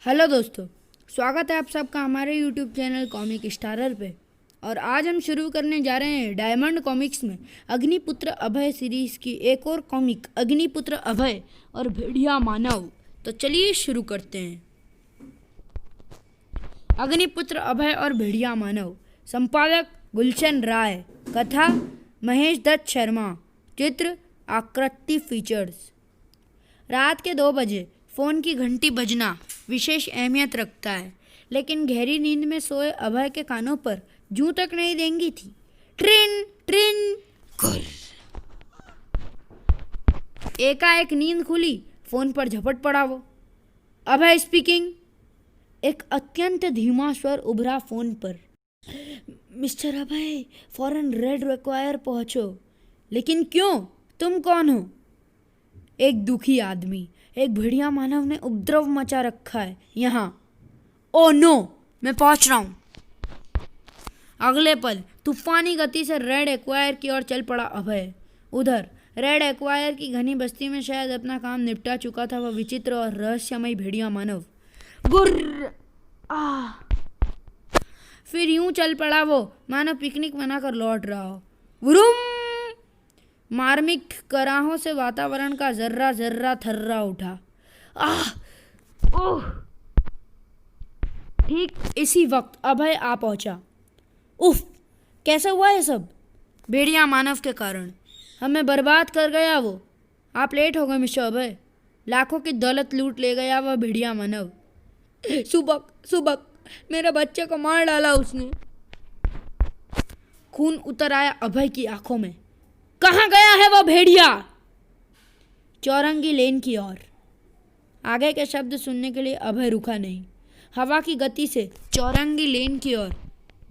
Hello दोस्तों, स्वागत है आप सबका हमारे यूट्यूब चैनल कॉमिक स्टारर पे। और आज हम शुरू करने जा रहे हैं डायमंड कॉमिक्स में अग्निपुत्र अभय सीरीज़ की एक और कॉमिक अग्निपुत्र अभय और भेड़िया मानव। तो चलिए शुरू करते हैं। अग्निपुत्र अभय और भेड़िया मानव, संपादक गुलशन राय, कथा महेश दत्त शर्मा, चित्र आकृति फीचर्स। रात के 2 बजे फ़ोन की घंटी बजना विशेष अहमियत रखता है, लेकिन गहरी नींद में सोए अभय के कानों पर जूं तक नहीं देंगी थी। ट्रिन ट्रिन कर। एकाएक नींद खुली, फ़ोन पर झपट पड़ा वो। अभय स्पीकिंग। एक अत्यंत धीमा स्वर उभरा फ़ोन पर। मिस्टर अभय, फौरन रेड रिक्वायर पहुंचो। लेकिन क्यों? तुम कौन हो? एक दुखी आदमी, एक भेड़िया मानव ने उपद्रव मचा रखा है यहाँ। ओ नो, मैं पहुंच रहा हूँ। अगले पल तूफानी गति से रेड एक्वायर की ओर चल पड़ा अभय। उधर रेड एक्वायर की घनी बस्ती में शायद अपना काम निपटा चुका था वह विचित्र और रहस्यमय भेड़िया मानव। गुर्र आ। फिर यूं चल पड़ा वो मानो पिकनिक मनाकर लौट रहा हो। वुरुम। मार्मिक कराहों से वातावरण का जर्रा जर्रा थर्रा उठा। आह ओह। ठीक इसी वक्त अभय आ पहुंचा। उफ, कैसा हुआ ये सब? भेड़िया मानव के कारण हमें बर्बाद कर गया वो। आप लेट हो गए मिस्टर अभय। लाखों की दौलत लूट ले गया वह भेड़िया मानव। सुबक सुबक, मेरे बच्चे को मार डाला उसने। खून उतर आया अभय की आंखों में। कहाँ गया है वह भेड़िया? चौरंगी लेन की ओर। आगे के शब्द सुनने के लिए अभय रुका नहीं। हवा की गति से चौरंगी लेन की ओर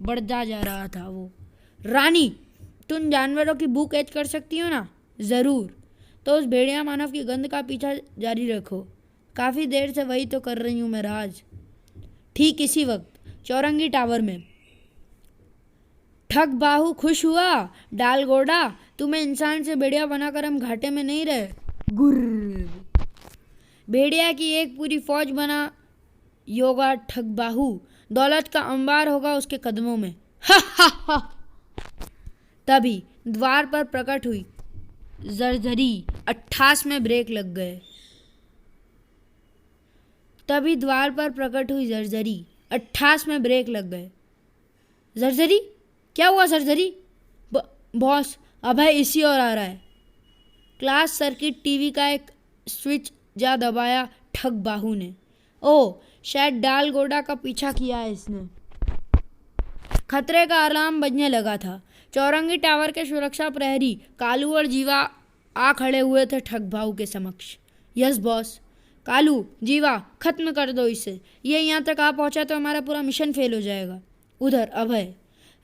बढ़ता जा रहा था वो। रानी, तुम जानवरों की भूख कैच कर सकती हो ना? ज़रूर। तो उस भेड़िया मानव की गंध का पीछा जारी रखो। काफ़ी देर से वही तो कर रही हूँ मैं राज। ठीक इसी वक्त चौरंगी टावर में ठग बाहू खुश हुआ। डाल गोडा, तुम्हें इंसान से भेड़िया बनाकर हम घाटे में नहीं रहे। गुर्र। भेड़िया की एक पूरी फौज बना योगा ठग बाहू। दौलत का अंबार होगा उसके कदमों में। हा हा हा। तभी द्वार पर प्रकट हुई जरजरी। 28 में ब्रेक लग गए। तभी द्वार पर प्रकट हुई जरजरी। 28 में ब्रेक लग गए। जरजरी? क्या हुआ सर्जरी? बॉस, अभय इसी ओर आ रहा है। क्लास सर्किट टीवी का एक स्विच जा दबाया ठग बाहू ने। ओह, शायद डाल गोडा का पीछा किया है इसने। खतरे का अलार्म बजने लगा था। चौरंगी टावर के सुरक्षा प्रहरी कालू और जीवा आ खड़े हुए थे ठग बाहू के समक्ष। Yes boss. कालू, जीवा, खत्म कर दो इसे। ये यहाँ तक आ पहुँचा तो हमारा पूरा मिशन फेल हो जाएगा। उधर अभय।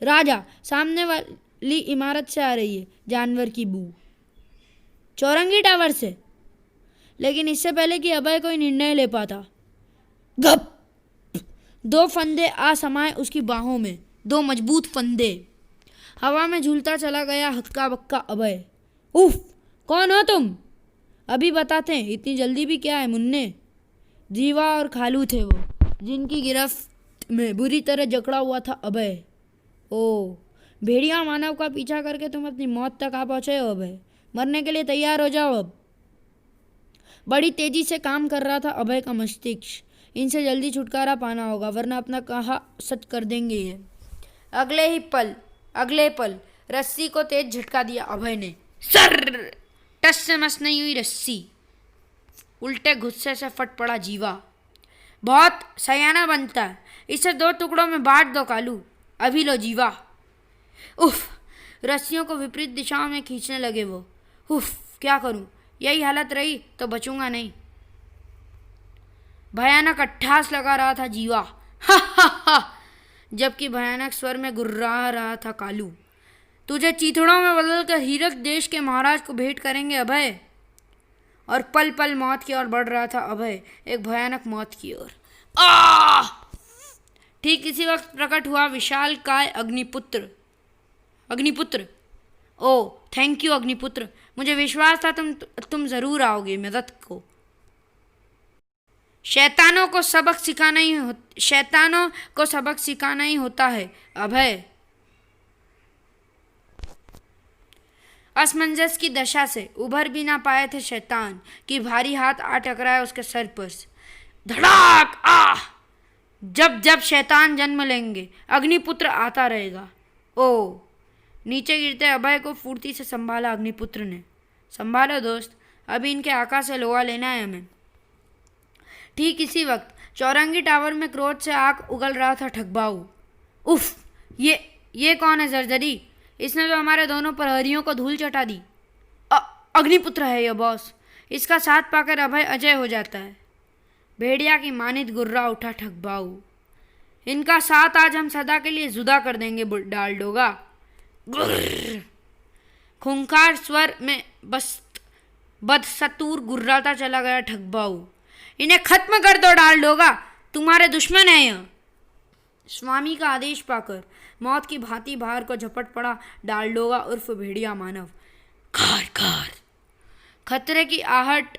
राजा, सामने वाली इमारत से आ रही है जानवर की बू। चौरंगी टावर से? लेकिन इससे पहले कि अभय कोई निर्णय ले पाता, गप। 2 फंदे आ समाये उसकी बाहों में। 2 मजबूत फंदे। हवा में झूलता चला गया हक्का बक्का अभय। उफ, कौन हो तुम? अभी बताते हैं, इतनी जल्दी भी क्या है मुन्ने। जीवा और खालू थे वो, जिनकी गिरफ्त में बुरी तरह जकड़ा हुआ था अभय। ओ, भेड़िया मानव का पीछा करके तुम अपनी मौत तक आ पहुंचे हो अभय। मरने के लिए तैयार हो जाओ अब। बड़ी तेजी से काम कर रहा था अभय का मस्तिष्क। इनसे जल्दी छुटकारा पाना होगा, वरना अपना कहा सच कर देंगे ये। अगले पल रस्सी को तेज झटका दिया अभय ने। सर! टस से मस नहीं हुई रस्सी। उल्टे गुस्से से फट पड़ा जीवा। बहुत सयाना बनता है, इसे 2 टुकड़ों में बांट दो कालू। अभी लो जीवा। उफ, रस्सियों को विपरीत दिशाओं में खींचने लगे वो। उफ, क्या करूं? यही हालत रही तो बचूंगा नहीं। भयानक अट्ठास लगा रहा था जीवा। हा हा हा। जबकि भयानक स्वर में गुर्रा रहा था कालू। तुझे चीथड़ों में बदलकर हीरक देश के महाराज को भेंट करेंगे अभय। और पल पल मौत की ओर बढ़ रहा था अभय, एक भयानक मौत की ओर। आ! ठीक इसी वक्त प्रकट हुआ विशाल काय अग्निपुत्र। ओह, थैंक यू अग्निपुत्र। मुझे विश्वास था तुम ज़रूर आओगे मदद को। शैतानों को सबक सिखाना ही होता है अभय। असमंजस की दशा से उभर भी ना पाए थे शैतान कि भारी हाथ आ टकराया उसके सर पर। धड़ाक! आह! जब जब शैतान जन्म लेंगे अग्निपुत्र आता रहेगा। ओ! नीचे गिरते अभय को फुर्ती से संभाला अग्निपुत्र ने। संभालो दोस्त, अभी इनके आका से लोहा लेना है हमें। ठीक इसी वक्त चौरंगी टावर में क्रोध से आग उगल रहा था ठगबाऊ। उफ! ये कौन है जर्जरी? इसने तो हमारे दोनों प्रहरियों को धूल चटा दी। अग्निपुत्र है यह बॉस। इसका साथ पाकर अभय अजय हो जाता है। भेड़िया की मानित गुर्रा उठा ठगबाऊ। इनका साथ आज हम सदा के लिए जुदा कर देंगे डालडोगा। खूंखार स्वर में बदसतूर गुर्राता चला गया ठगबाऊ। इन्हें खत्म कर दो डालडोगा, तुम्हारे दुश्मन है यह। स्वामी का आदेश पाकर मौत की भांति बाहर को झपट पड़ा डालडोगा उर्फ भेड़िया मानव। Car car! खतरे की आहट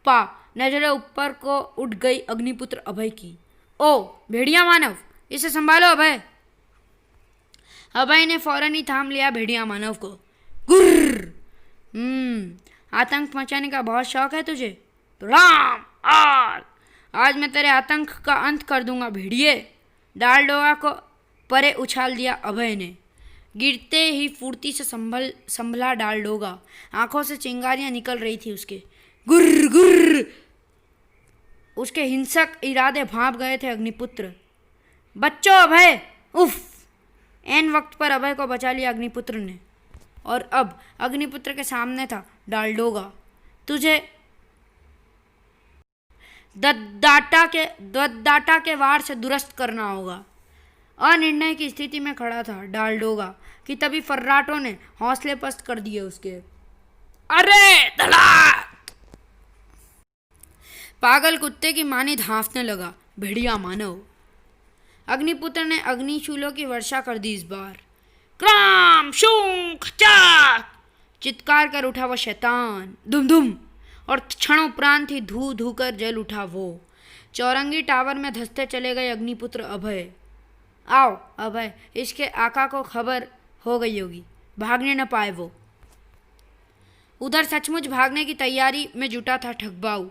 पा नजरें ऊपर को उठ गई अग्निपुत्र अभय की। ओ भेड़िया मानव, इसे संभालो अभय। अभय ने फौरन ही थाम लिया भेड़िया मानव को। गुर्र! आतंक मचाने का बहुत शौक है तुझे तो राम आग! आज मैं तेरे आतंक का अंत कर दूंगा भेड़िए। डालडोगा को परे उछाल दिया अभय ने। गिरते ही फुर्ती से संभला डालडोगा। आंखों से चिंगारियां निकल रही थी उसके। गुर्र गुर्र! उसके हिंसक इरादे भांप गए थे अग्निपुत्र। बच्चों अभय! उफ! ऐन वक्त पर अभय को बचा लिया अग्निपुत्र ने। और अब अग्निपुत्र के सामने था डालडोगा। तुझे दद्दाटा के वार से दुरुस्त करना होगा। अनिर्णय की स्थिति में खड़ा था डालडोगा कि तभी फर्राटों ने हौसले पस्त कर दिए उसके। अरे धड़ाक! पागल कुत्ते की मानित हाँफने लगा भेड़िया मानव। अग्निपुत्र ने अग्निशूलों की वर्षा कर दी इस बार। क्राम शूं खचाक! चित्कार कर उठा वह शैतान। धुम धुम! और क्षणोपरांत ही धू धू कर जल उठा वो। चौरंगी टावर में धंसते चले गए अग्निपुत्र अभय। आओ अभय, इसके आका को खबर हो गई होगी, भागने न पाए वो। उधर सचमुच भागने की तैयारी में जुटा था ठगबाऊ।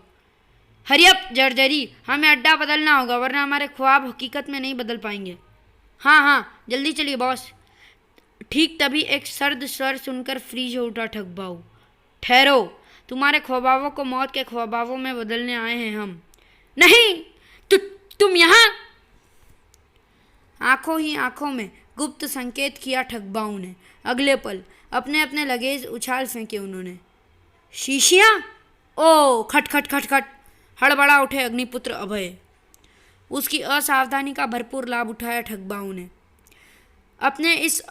हरियप जर्जरी, हमें अड्डा बदलना होगा वरना हमारे ख्वाब हकीकत में नहीं बदल पाएंगे। हाँ जल्दी चलिए बॉस। ठीक तभी एक सर्द स्वर सुनकर फ्रीज हो उठा ठगबाऊ। ठहरो, तुम्हारे ख्वाबों को मौत के ख्वाबों में बदलने आए हैं हम। नहीं, तुम यहाँ! आंखों ही आंखों में गुप्त संकेत किया ठगबाऊ ने। अगले पल अपने अपने लगेज उछाल फेंके उन्होंने। शीशियाँ! ओ खट खट खट खट! हड़बड़ा उठे अग्निपुत्र अभय। उसकी असावधानी का भरपूर लाभ उठाया ठगबाऊ ने। अपने इस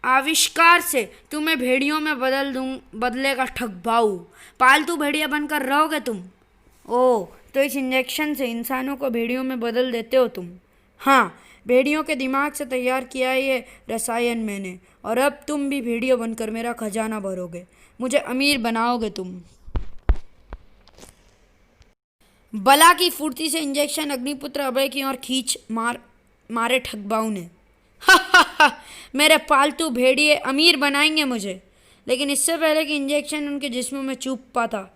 आविष्कार से तुम्हें भेड़ियों में बदलेगा ठगबाऊ। पालतू भेड़िया बनकर रहोगे तुम। ओ, तो इस इंजेक्शन से इंसानों को भेड़ियों में बदल देते हो तुम। हाँ, भेड़ियों के दिमाग से तैयार किया ये रसायन मैंने, और अब तुम भी भेड़िया बनकर मेरा खजाना भरोगे, मुझे अमीर बनाओगे तुम। बला की फुर्ती से इंजेक्शन अग्निपुत्र अभय की ओर खींच मारे ठगबाऊ ने। हा, मेरे पालतू भेड़िए अमीर बनाएंगे मुझे। लेकिन इससे पहले कि इंजेक्शन उनके जिस्म में चुभ पाता,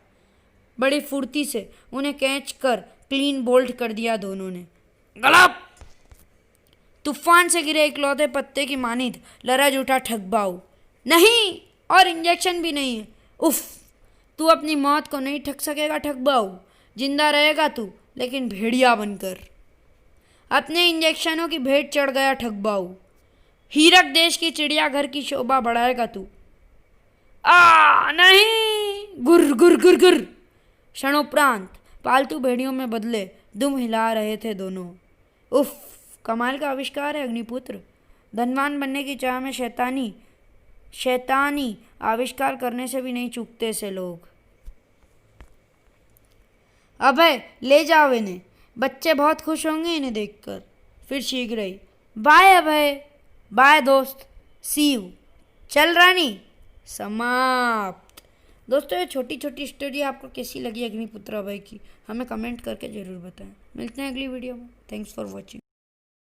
बड़ी फुर्ती से उन्हें खींच कर क्लीन बोल्ट कर दिया दोनों ने। गलप! तूफान से गिरे इकलौते पत्ते की मानित लरज उठा ठगबाऊ। नहीं, और इंजेक्शन भी नहीं है। उफ! तू अपनी मौत को नहीं ठग सकेगा ठगबाऊ। जिंदा रहेगा तू, लेकिन भेड़िया बनकर। अपने इंजेक्शनों की भेंट चढ़ गया ठगबाऊ। हीरक देश की चिड़ियाघर की शोभा बढ़ाएगा तू। नहीं! गुर गुर गुर गुर! क्षणोपरांत पालतू भेड़ियों में बदले दुम हिला रहे थे दोनों। उफ! कमाल का आविष्कार है अग्निपुत्र। धनवान बनने की चाह में शैतानी आविष्कार करने से भी नहीं चूकते से लोग। अबे ले जाओ इन्हें, बच्चे बहुत खुश होंगे इन्हें देखकर। फिर शीघ्र ही, बाय अभय, बाय दोस्त, सी यू। चल रानी। समाप्त। दोस्तों ये छोटी छोटी स्टोरी आपको कैसी लगी अग्निपुत्र अभय की, हमें कमेंट करके ज़रूर बताएं। मिलते हैं अगली वीडियो में। Thanks for watching.